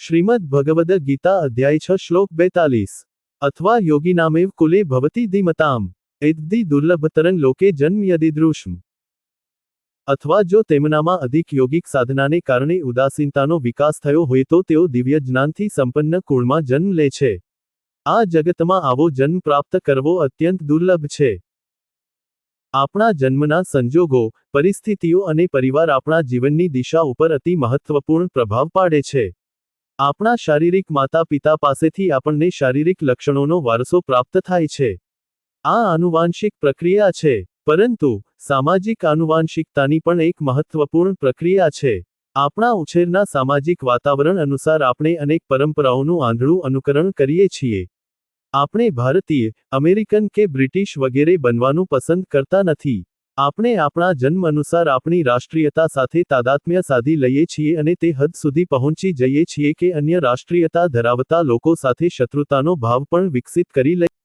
श्रीमद् भगवद गीता अध्याय 6 श्लोक 42 अथवा योगिनामेव कुले भवति धीमताम् एतद्धि दुर्लभतरं लोके जन्म यदिदृशम्। अथवा जो तेमनाમાં અધિક યોગિક સાધનાને કારણે ઉદાસીનતાનો વિકાસ થયો હોય તો તેઓ દિવ્ય જ્ઞાનથી સંપન્ન કુળમાં જન્મ લે છે। આ જગતમાં આવો જન્મ પ્રાપ્ત કરવો અત્યંત દુર્લભ છે। આપણા જન્મના સંજોગો, પરિસ્થિતિઓ અને પરિવાર આપણા જીવનની દિશા ઉપર અતિ મહત્વપૂર્ણ પ્રભાવ પાડે છે। આપણા શારીરિક માતા પિતા પાસેથી આપણને શારીરિક લક્ષણોનો વારસો પ્રાપ્ત થાય છે। આ આનુવાંશિક પ્રક્રિયા છે, પરંતુ સામાજિક આનુવાંશિકતાની પણ એક મહત્વપૂર્ણ પ્રક્રિયા છે। આપણા ઉછેરના સામાજિક વાતાવરણ અનુસાર આપણે અનેક પરંપરાઓનું આંધળું અનુકરણ કરીએ છીએ। આપણે ભારતીય, અમેરિકન કે બ્રિટિશ વગેરે બનવાનું પસંદ કરતા નથી। આપણે આપણા જન્મ અનુસાર આપણી રાષ્ટ્રીયતા સાથે તાદાત્મ્ય સાધી લઈએ છીએ અને તે હદ સુધી પહોંચી જઈએ છીએ કે અન્ય રાષ્ટ્રીયતા ધરાવતા લોકો સાથે શત્રુતાનો ભાવ પણ વિકસિત કરી લઈએ।